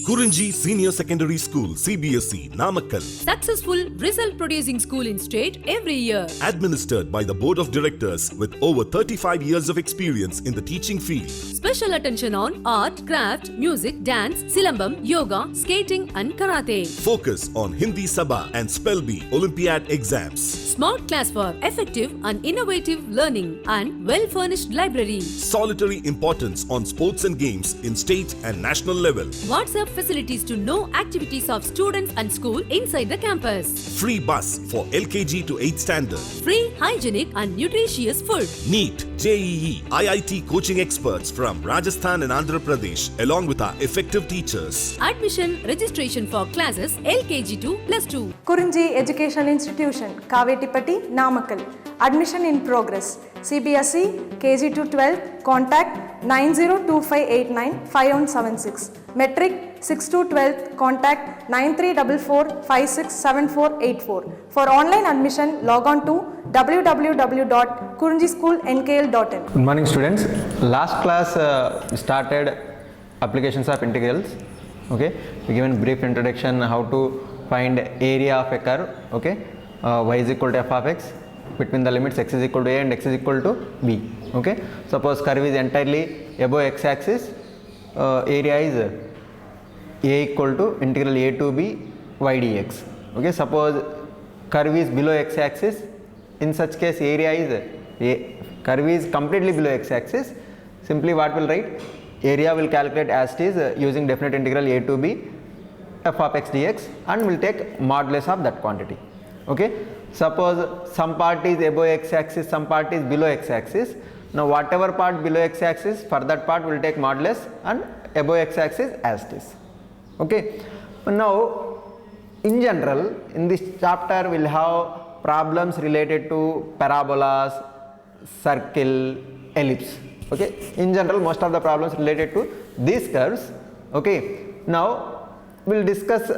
Kurunji Senior Secondary School, CBSE, Namakkal. Successful result producing school in state every year. Administered by the Board of Directors with over 35 years of experience in the teaching field. Special attention on art, craft, music, dance, silambam, yoga, skating and karate. Focus on Hindi Sabha and Spell Bee Olympiad exams. Smart class for effective and innovative learning and well-furnished library. Solitary importance on sports and games in state and national level. WhatsApp facilities to know activities of students and school inside the campus. Free bus for LKG to 8th standard. Free, hygienic and nutritious food. NEET, JEE, IIT coaching experts from Rajasthan and Andhra Pradesh along with our effective teachers. Admission registration for classes LKG to +2. Kurunji Education Institution, Kavetipatti, Namakkal. Admission in progress. CBSE, KG to 12, contact 9025895176. Metric 6 to 12, contact 9344567484. For online admission, log on to www.kurunjischoolnkl.in. Good morning students. Last class we started applications of integrals. Okay, we given brief introduction how to find area of a curve. Okay, y is equal to f of x between the limits x is equal to a and x is equal to b. Okay, suppose curve is entirely above x axis, area is a equal to integral a to b y dx. Okay, suppose curve is below x axis, in such case area is curve is completely below x axis, simply what will write, area will calculate as it is using definite integral a to b f of x dx and will take modulus of that quantity. Okay, suppose some part is above x axis, some part is below x axis. Now whatever part below x axis, for that part will take modulus and above x axis as it is. Okay, now in general in this chapter we will have problems related to parabolas, circle, ellipse. Okay, in general most of the problems related to these curves. Okay, now we will discuss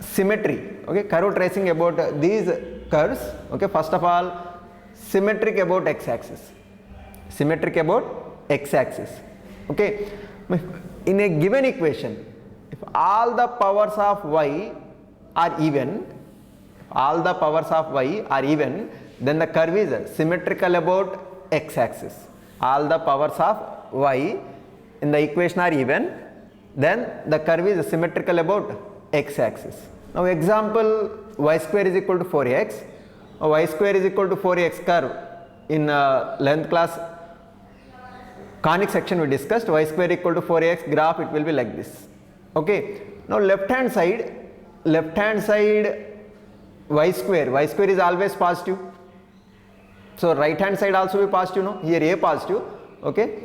symmetry. Okay, curve tracing about these curves. Okay, first of all, symmetric about x axis. Symmetric about x axis. Okay, in a given equation, if all the powers of y are even, then the curve is symmetrical about x axis. All the powers of y in the equation are even, then the curve is symmetrical about x axis. Now example, y square is equal to 4x. Y square is equal to 4x curve in length class conic section we discussed. Y square equal to 4x graph, it will be like this. Okay, now left hand side y square is always positive, so right hand side also be positive. No, here a positive. Okay,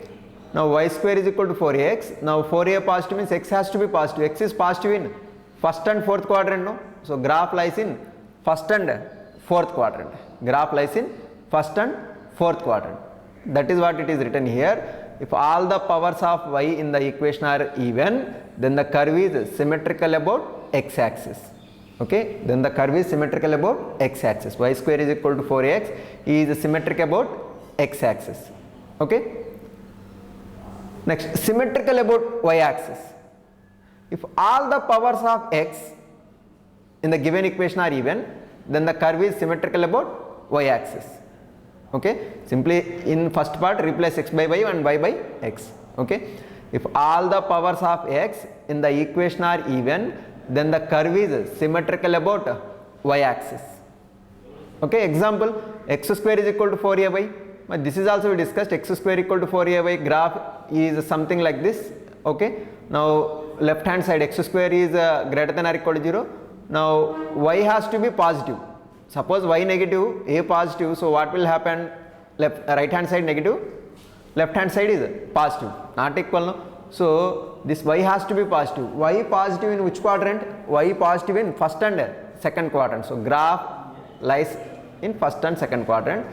now y square is equal to 4x. Now 4a positive means x has to be positive. X is positive in first and fourth quadrant. No, so graph lies in first and fourth quadrant. Graph lies in first and fourth quadrant. That is what it is written here. If all the powers of y in the equation are even, then the curve is symmetrical about x axis. Okay, then the curve is symmetrical about x axis. Y square is equal to 4x is symmetric about x axis. Okay, next, symmetrical about y axis. If all the powers of x in the given equation are even, then the curve is symmetrical about y axis. Okay, simply in first part replace x by y and y by x. Okay, if all the powers of x in the equation are even, then the curve is symmetrical about y axis. Okay, example, x square is equal to 4ay. This is also we discussed, x square equal to 4ay graph is something like this. Okay, now left hand side x square is greater than or equal to 0. Now y has to be positive. Suppose y negative, a positive, so what will happen? Right hand side negative, left hand side is positive, not equal. No? So this y has to be positive. Y positive in which quadrant? Y positive in first and second quadrant. So graph lies in first and second quadrant.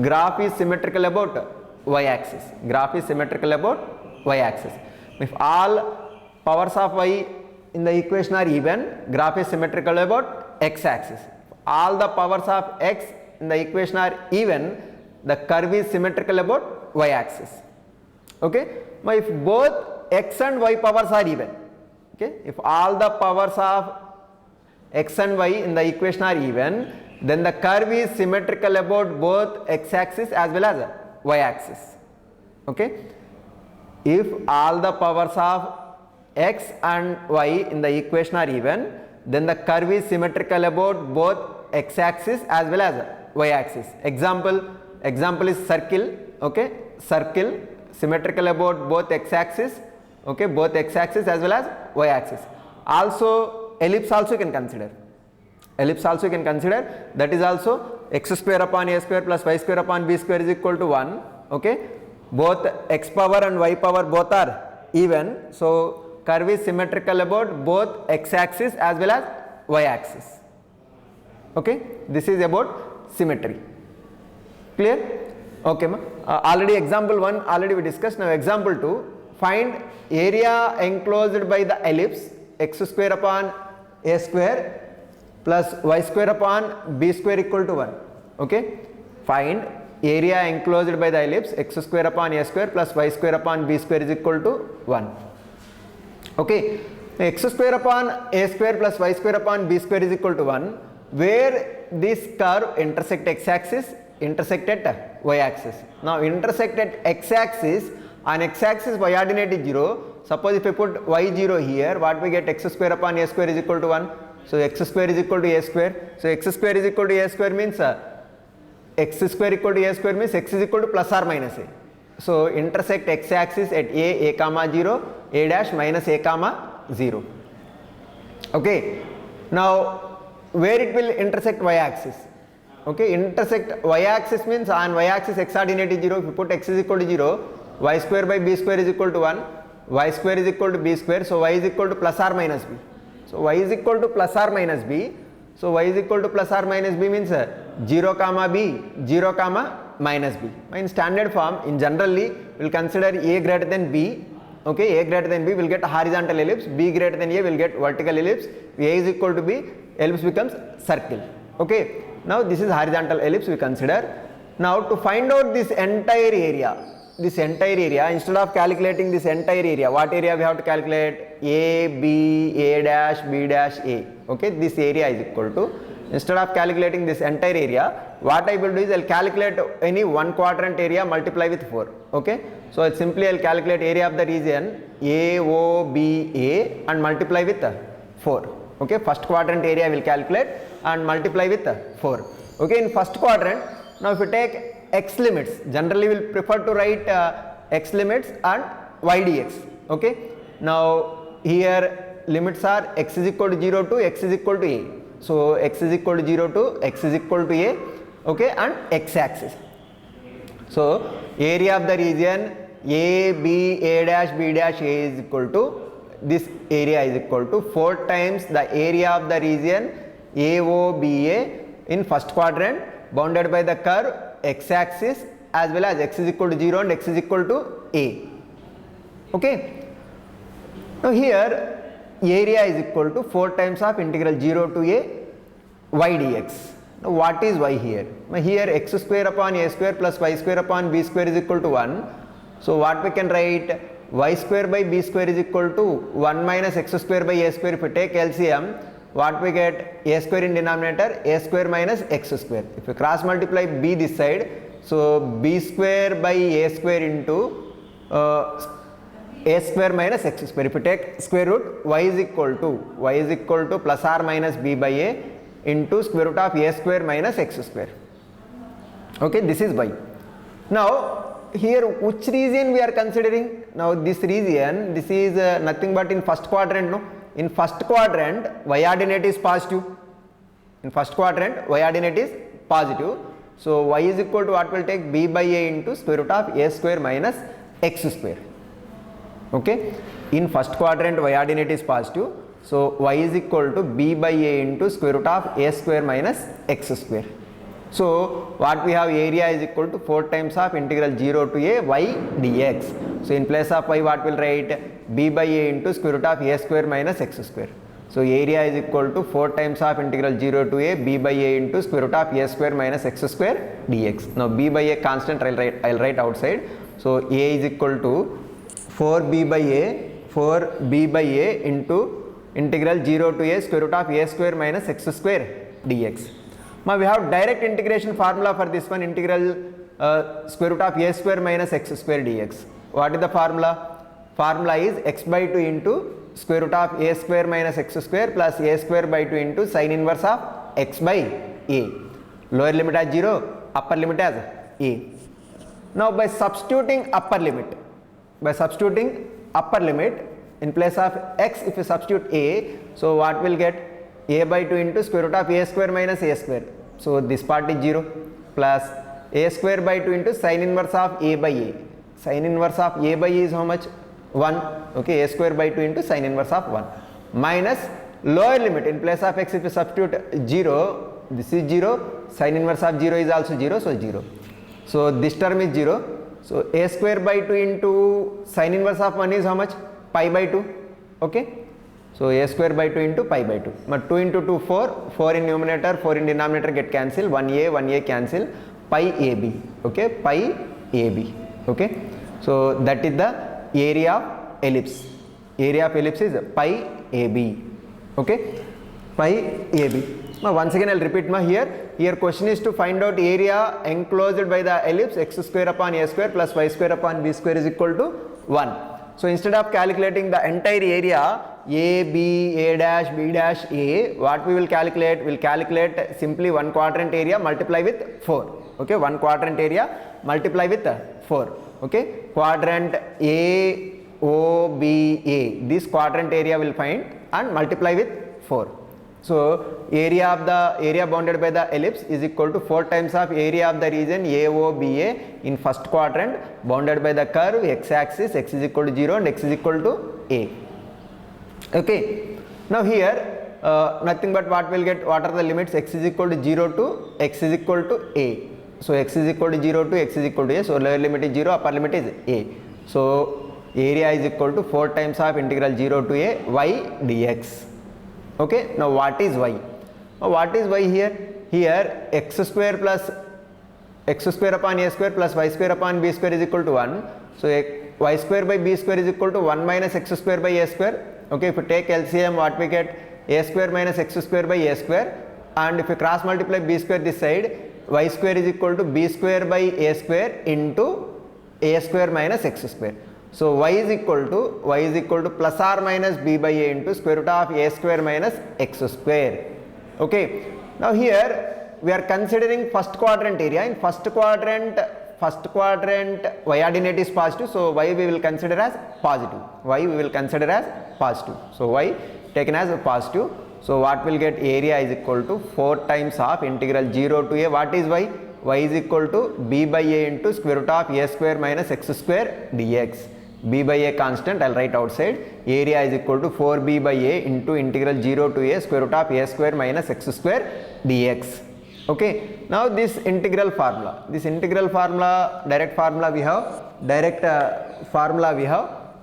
Graph is symmetrical about y axis. Graph is symmetrical about y axis. If all powers of y in the equation are even, graph is symmetrical about x axis. All the powers of x in the equation are even, the curve is symmetrical about y axis. Okay, if both x and y powers are even, Okay, if all the powers of x and y in the equation are even, then the curve is symmetrical about both x axis as well as y axis. Okay, if all the powers of x and y in the equation are even, then the curve is symmetrical about both x axis as well as y axis. Example is circle. Okay, circle symmetrical about both x axis, okay, both x axis as well as y axis. Also ellipse also you can consider. Ellipse also you can consider, that is also x square upon a square plus y square upon b square is equal to 1. Okay, both x power and y power both are even, so curve is symmetrical about both x axis as well as y axis. Okay, this is about symmetry. Clear? Okay, already example 1 already we discussed. Now example 2, find area enclosed by the ellipse x square upon a square plus y square upon b square equal to 1. Okay, find area enclosed by the ellipse x square upon a square plus y square upon b square is equal to 1. Okay, x square upon a square plus y square upon b square is equal to 1, where this curve intersect x axis, intersect at y axis. Now intersect at x axis, on x axis y ordinate is 0. Suppose if I put y 0 here, what we get? X square upon a square is equal to 1. So x square is equal to a square. So x square is equal to a square means x square equal to a square means x is equal to plus or minus a. So intersect x axis at a comma 0, a dash minus a comma 0. Okay, now where it will intersect y axis? Okay, intersect y axis means on y axis x ordinate is 0. If you put x is equal to 0, y square by b square is equal to 1, y square is equal to b square, so y is equal to plus or minus b. So y is equal to plus or minus b. So y is equal to plus or minus b means 0 comma b, 0 comma minus b. In standard form, in generally we will consider a greater than b. Okay, a greater than b will get a horizontal ellipse, b greater than a will get vertical ellipse. A is equal to b, ellipse becomes circle. Okay, now this is horizontal ellipse we consider. Now to find out this entire area, instead of calculating this entire area, what area we have to calculate? A, B, A dash, B dash, A. Okay, this area is equal to, instead of calculating this entire area, what I will do is I will calculate any one quadrant area, multiply with 4. Okay, so I simply I will calculate area of the region AOBA and multiply with 4. Okay, first quadrant area I will calculate and multiply with 4. Okay, in first quadrant, now if you take x limits, generally we will prefer to write x limits and y dx. Okay, now here limits are x is equal to 0 to x is equal to a. So x is equal to 0 to x is equal to a. Okay, and x axis. So area of the region a, b, a dash, b dash, a is equal to, this area is equal to 4 times the area of the region AOBA in first quadrant, bounded by the curve x axis as well as x is equal to 0 and x is equal to a. Okay, now here area is equal to 4 times of integral 0 to a y dx. Now what is y here? Now here x square upon a square plus y square upon b square is equal to 1. So what we can write? Y square by b square is equal to 1 minus x square by a square. If we take LCM, what we get? A square in denominator, a square minus x square. If we cross multiply b this side, so b square by a square into a square minus x square. If we take square root, y is equal to plus or minus b by a into square root of a square minus x square. Okay, this is y. Now here which region we are considering? Now this region, this is nothing but in first quadrant. No, in first quadrant y ordinate is positive. In first quadrant y ordinate is positive. So y is equal to what will take? B by a into square root of a square minus x square. Okay, in first quadrant y ordinate is positive. So y is equal to b by a into square root of a square minus x square. So what we have, area is equal to 4 times of integral 0 to a y dx. So in place of y, what will write? B by a into square root of a square minus x square. So area is equal to 4 times of integral 0 to a b by a into square root of a square minus x square dx. Now b by a constant I'll write outside. So a is equal to 4b by a, 4b by a into integral 0 to a square root of a square minus x square dx. Now we have direct integration formula for this one, integral square root of a square minus x square dx. What is the formula? Formula is x by 2 into square root of a square minus x square plus a square by 2 into sin inverse of x by a. Lower limit as 0, upper limit as a. Now by substituting upper limit in place of x, if you substitute a, so what will get? A by 2 into square root of a square minus a square. So this part is 0 plus a square by 2 into sin inverse of a by a. Sin inverse of a by a is how much? 1. Okay, a square by 2 into sin inverse of 1 minus lower limit in place of x, if you substitute 0, this is 0, sin inverse of 0 is also 0, so 0. So this term is 0. So a square by 2 into sin inverse of 1 is how much? Pi by 2. Okay. So a square by 2 into pi by 2. But 2 into 2, 4. 4 in numerator, 4 in denominator get cancelled. 1a cancel. Pi ab. Okay. Pi ab. Okay. So that is the area of ellipse. Area of ellipse is pi ab. Okay. Pi ab. Now once again I will repeat here question is to find out area enclosed by the ellipse x square upon a square plus y square upon b square is equal to 1. So instead of calculating the entire area a, b, a dash, b dash, a, what we will calculate? We will calculate simply one quadrant area multiply with 4. Okay, one quadrant area multiply with 4. Okay, quadrant a, o, b, a, this quadrant area will find and multiply with 4. So area bounded by the ellipse is equal to 4 times of area of the region AOBA in first quadrant bounded by the curve x axis, x is equal to 0 and x is equal to a. Okay. Now here nothing but what will get, what are the limits? X is equal to 0 to x is equal to a. So x is equal to 0 to x is equal to a. So lower limit is 0, upper limit is a. So area is equal to 4 times of integral 0 to a y dx. Okay, now what is y? Now what is y here? Here x square upon a square plus y square upon b square is equal to 1. So y square by b square is equal to 1 minus x square by a square. Okay, if you take LCM, what we get? A square minus x square by a square, and if you cross multiply b square this side, y square is equal to b square by a square into a square minus x square. So y is equal to plus or minus b by a into square root of a square minus x square. Okay. Now here we are considering first quadrant area. In first quadrant y ordinate is positive, so y we will consider as positive. So y taken as a positive. So what will get? Area is equal to 4 times of integral 0 to a, what is y? Y is equal to b by a into square root of a square minus x square dx. B by a constant, I will write outside. Area is equal to 4b by a into integral 0 to a square root of a square minus x square dx. Okay. Now this integral formula, direct formula we have.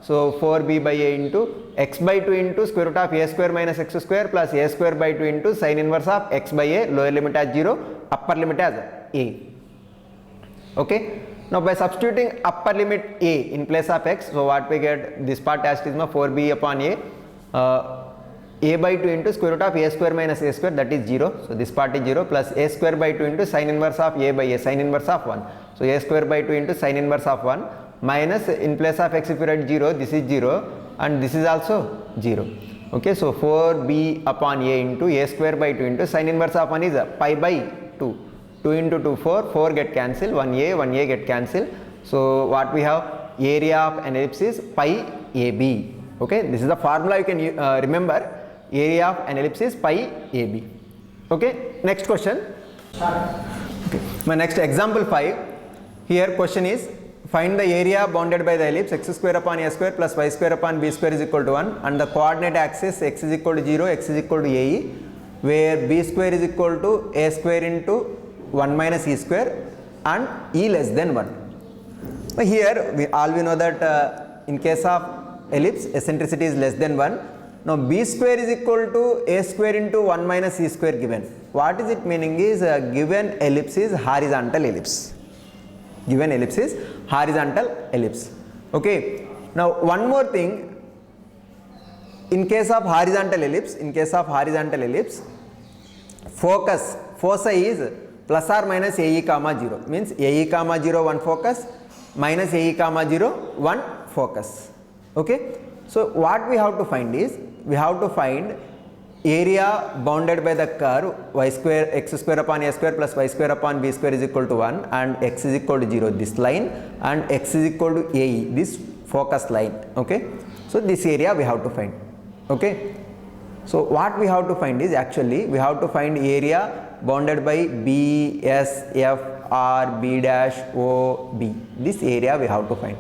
So 4b by a into x by 2 into square root of a square minus x square plus a square by 2 into sin inverse of x by a, lower limit as 0, upper limit as a. Okay. Now by substituting upper limit a in place of x, so what we get? This part as it is 4b upon a by 2 into square root of a square minus a square, that is 0. So this part is 0 plus a square by 2 into sin inverse of a by a, sin inverse of 1. So a square by 2 into sin inverse of 1 minus in place of x if you write 0, this is 0 and this is also 0. Okay, so 4b upon a into a square by 2 into sin inverse of 1 is pi by 2. 2 into 2, 4, 4 get cancelled, 1a get cancelled. So what we have? Area of an ellipse is pi ab. Okay, this is the formula you can remember. Area of an ellipse is pi ab. Okay, next question. Okay. My next example 5. Here question is find the area bounded by the ellipse x square upon a square plus y square upon b square is equal to 1 and the coordinate axis x is equal to 0, x is equal to ae, where b square is equal to a square into 1 minus e square and e less than 1. Here we know that in case of ellipse eccentricity is less than 1. Now b square is equal to a square into 1 minus e square given. What is it meaning is given ellipse is horizontal ellipse. Okay. Now one more thing, in case of horizontal ellipse, foci is plus or minus AE comma 0, means AE comma 0 one focus minus AE comma 0 one focus. Okay, so what we have to find is, we have to find area bounded by the curve y square x square upon a square plus y square upon b square is equal to 1 and x is equal to 0, this line, and x is equal to AE, this focus line. Okay, so this area we have to find. Okay, so what we have to find is, actually we have to find area bounded by B, S, F, R, B dash, O, B. This area we have to find.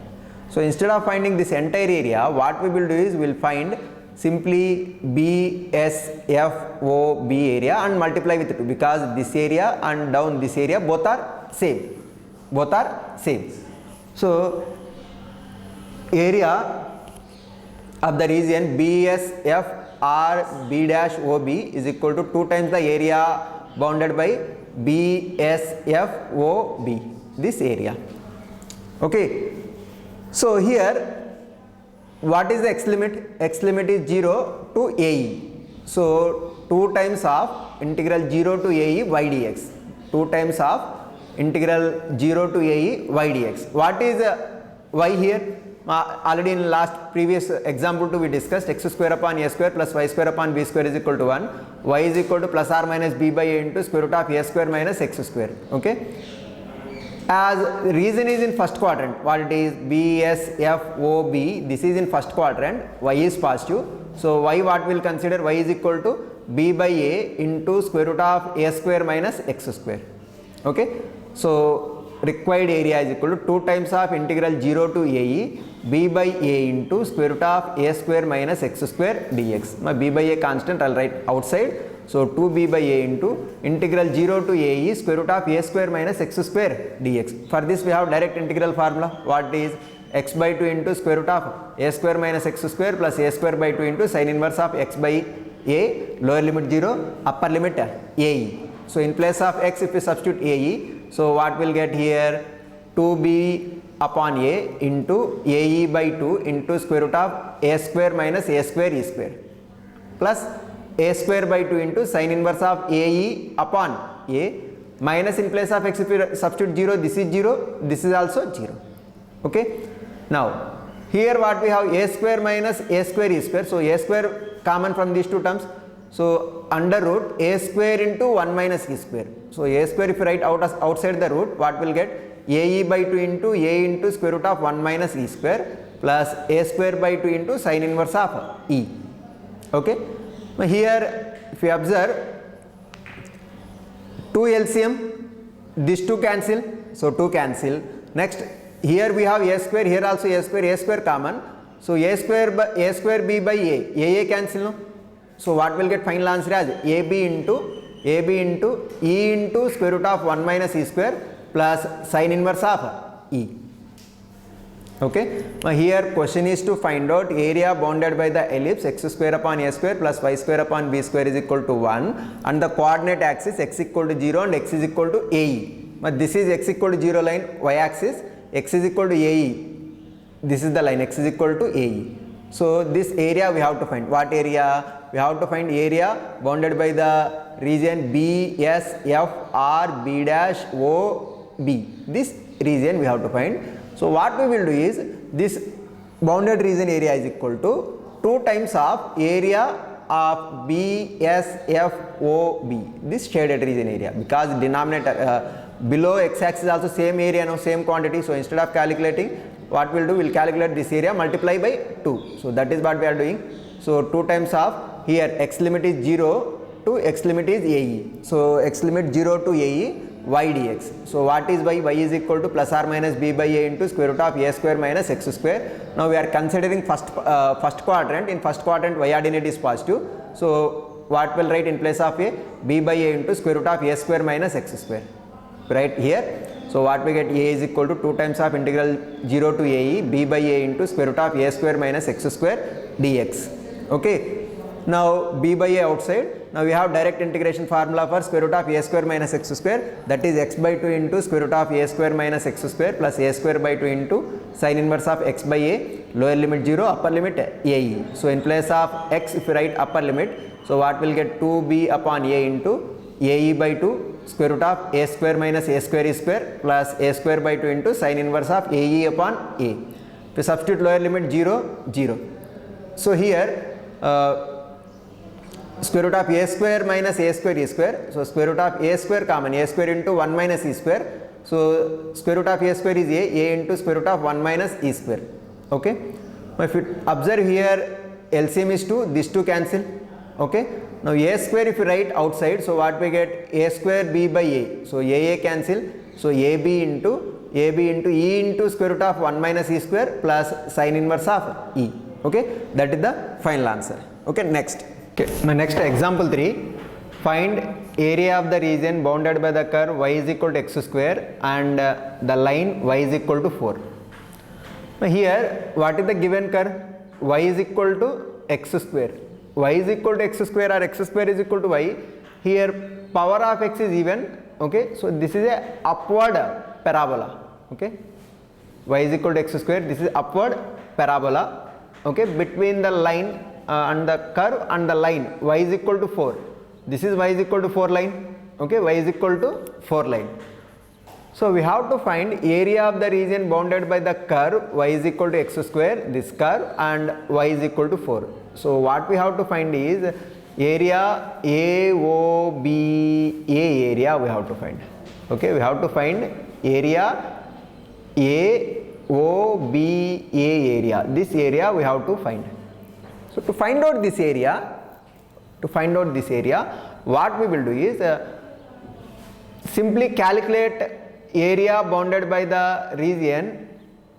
So instead of finding this entire area, what we will do is, we will find simply B, S, F, O, B area and multiply with 2, because this area and down this area both are same. So area of the region BSF R B dash OB is equal to 2 times the area bounded by BSF OB, this area. Okay, so here what is the x limit? X limit is 0 to AE. So 2 times of integral 0 to AE y dx. 2 times of integral 0 to AE y dx. What is y here? Already in previous example 2 we discussed x square upon a square plus y square upon b square is equal to 1. Y is equal to plus or minus b by a into square root of a square minus x square. Okay, as region is in first quadrant, what it is, B, S, F, O, B, this is in first quadrant, y is positive. So y what we will consider, y is equal to b by a into square root of a square minus x square. Okay, so required area is equal to 2 times of integral 0 to AE b by a into square root of a square minus x square dx. My b by a constant I will write outside. So 2b by a into integral 0 to AE square root of a square minus x square dx. For this we have direct integral formula. What is x by 2 into square root of a square minus x square plus a square by 2 into sin inverse of x by a, lower limit 0, upper limit AE. So in place of x, if we substitute AE, so what we will get here, 2b upon a into AE by 2 into square root of a square minus a square e square plus a square by 2 into sin inverse of AE upon a, minus in place of x, if we substitute 0, this is 0, this is also 0. Okay, now here what we have, a square minus a square e square. So a square common from these two terms, so under root a square into 1 minus e square. So a square if you write outside the root, what will get, AE by 2 into a into square root of 1 minus e square plus a square by 2 into sin inverse of e. Okay, now here if you observe 2 LCM, these 2 cancel, so 2 cancel. Next here we have a square, here also a square common. So a square b by a cancel, no? So what will get final answer as ab into e into square root of 1 minus e square plus sin inverse of e. Okay, now here question is to find out area bounded by the ellipse x square upon a square plus y square upon b square is equal to 1 and the coordinate axis x equal to 0 and x is equal to AE. But this is x equal to 0 line, y axis, x is equal to AE. This is the line, x is equal to AE. So this area we have to find. What area? We have to find area bounded by the region B, S, F, R, B dash, O, B. This region we have to find. So what we will do is, this bounded region area is equal to 2 times of area of B, S, F, O, B. This shaded region area, because denominator below x axis also same area, no, same quantity. So instead of calculating, what we will do, we will calculate this area multiply by 2. So that is what we are doing. So 2 times of, here x limit is 0 to x limit is AE. So x limit 0 to AE y dx. So what is y? Y is equal to plus or minus b by a into square root of a square minus x square. Now we are considering first quadrant. In first quadrant y ordinate is positive. So what will write in place of a, b by a into square root of a square minus x square. Right here. So what we get, a is equal to 2 times of integral 0 to AE b by a into square root of a square minus x square dx. Okay. Now b by a outside. Now we have direct integration formula for square root of a square minus x square, that is x by 2 into square root of a square minus x square plus a square by 2 into sin inverse of x by a, lower limit 0, upper limit ae. So in place of x, if you write upper limit, so what will get 2b upon a into ae by 2 square root of a square minus a square e square plus a square by 2 into sin inverse of ae upon a. To substitute lower limit 0, 0. So here square root of a square minus a square e square. So square root of a square common, a square into 1 minus e square. So square root of a square is a into square root of 1 minus e square. Okay. Now if you observe here, LCM is 2, these two cancel. Okay. Now a square if you write outside, so what we get? A square b by a. So a cancel. So ab into e into square root of 1 minus e square plus sin inverse of e. Okay. That is the final answer. Okay. Next. Okay, my next example 3, find area of the region bounded by the curve y is equal to x square and the line y is equal to 4. Now here what is the given curve? Y is equal to x square. Y is equal to x square or x square is equal to y. Here power of x is even. Okay, so this is a upward parabola. Okay, y is equal to x square, this is upward parabola. Okay, between the line and the curve and the line y is equal to 4. This is y is equal to 4 line. Okay, y is equal to 4 line. So we have to find area of the region bounded by the curve y is equal to x square, this curve, and y is equal to 4. So what we have to find is area AOBA area we have to find. Okay, we have to find area AOBA area. This area we have to find. So to find out this area, what we will do is simply calculate area bounded by the region,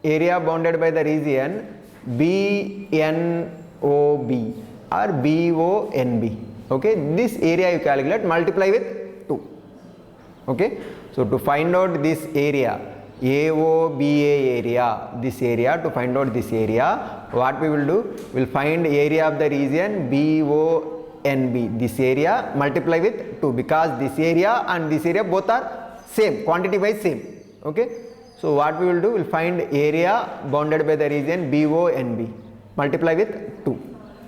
BNOB or BONB. Okay, this area you calculate, multiply with 2. Okay, so to find out this area, AOBA area, this area, to find out this area, what we will do, we will find area of the region BONB, this area, multiply with 2, because this area and this area both are same, quantity wise same. Okay, so what we will do, we will find area bounded by the region BONB, multiply with 2.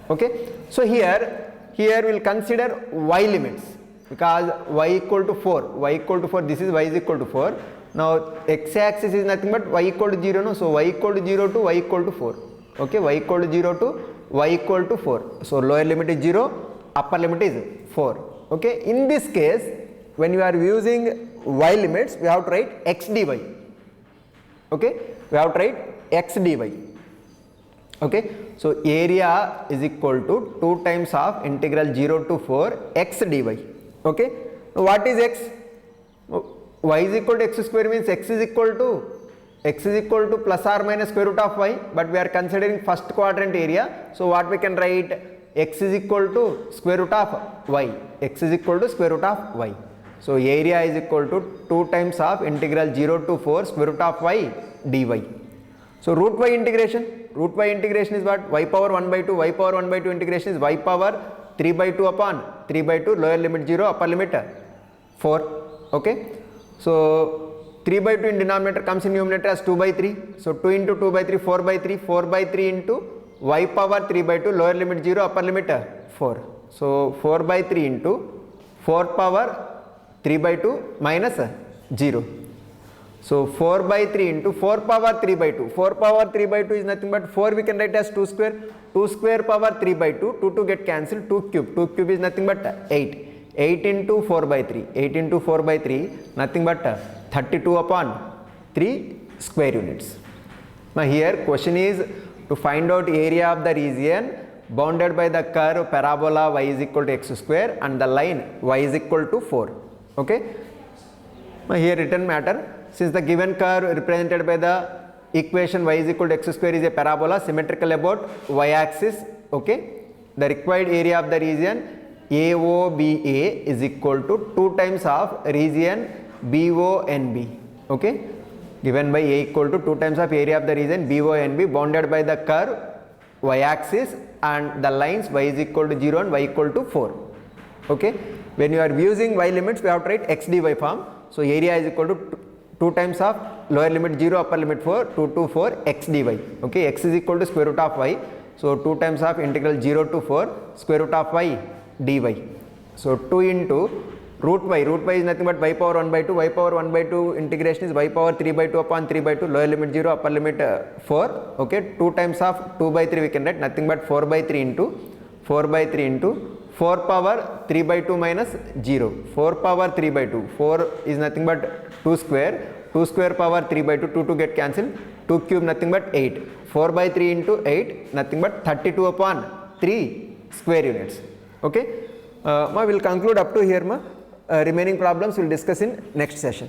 Okay, so here we will consider y limits, because y equal to 4, this is y is equal to 4. Now x axis is nothing but y equal to 0, no? So y equal to 0 to y equal to 4. Okay, y equal to 0 to y equal to 4. So lower limit is 0, upper limit is 4. Okay, in this case, when you are using y limits, we have to write x dy. Okay, we have to write x dy. Okay, so area is equal to 2 times of integral 0 to 4 x dy. Okay, now what is x? Y is equal to x square means x is equal to plus or minus square root of y, but we are considering first quadrant area. So what we can write, x is equal to square root of y, So area is equal to 2 times of integral 0 to 4 square root of y dy. So root y integration is what? Y power 1 by 2, integration is y power 3 by 2 upon 3 by 2, lower limit 0, upper limit 4. Okay, so 3 by 2 in denominator comes in numerator as 2 by 3. So 2 into 2 by 3, 4 by 3, 4 by 3 into y power 3 by 2, lower limit 0, upper limit 4. So 4 by 3 into 4 power 3 by 2 minus 0. So 4 by 3 into 4 power 3 by 2. 4 power 3 by 2 is nothing but 4 we can write as 2 square. 2 square power 3 by 2. 2 get cancelled. 2 cube is nothing but 8. 8 into 4 by 3. 8 into 4 by 3 nothing but 32 upon 3 square units. Now here question is to find out area of the region bounded by the curve parabola y is equal to x square and the line y is equal to 4. Okay. Now here written matter, since the given curve represented by the equation y is equal to x square is a parabola symmetrical about y axis. Okay. The required area of the region AOBA is equal to 2 times of region BONB. Okay, given by A equal to 2 times of area of the region BONB bounded by the curve y axis and the lines y is equal to 0 and y equal to 4. Okay, when you are using y limits, we have to write x dy form. So area is equal to 2 times of lower limit 0, upper limit 4, 2 to 4 x dy. Okay, x is equal to square root of y. So 2 times of integral 0 to 4 square root of y dy. So 2 into root y is nothing but y power 1 by 2, y power 1 by 2 integration is y power 3 by 2 upon 3 by 2, lower limit 0, upper limit 4. Okay, 2 times of 2 by 3 we can write nothing but 4 by 3 into 4 by 3 into 4 power 3 by 2 minus 0. 4 power 3 by 2, 4 is nothing but 2 square, 2 square power 3 by 2, 2 to get cancelled, 2 cube nothing but 8, 4 by 3 into 8 nothing but 32 upon 3 square units. Okay, we will conclude up to here. Remaining problems we will discuss in next session.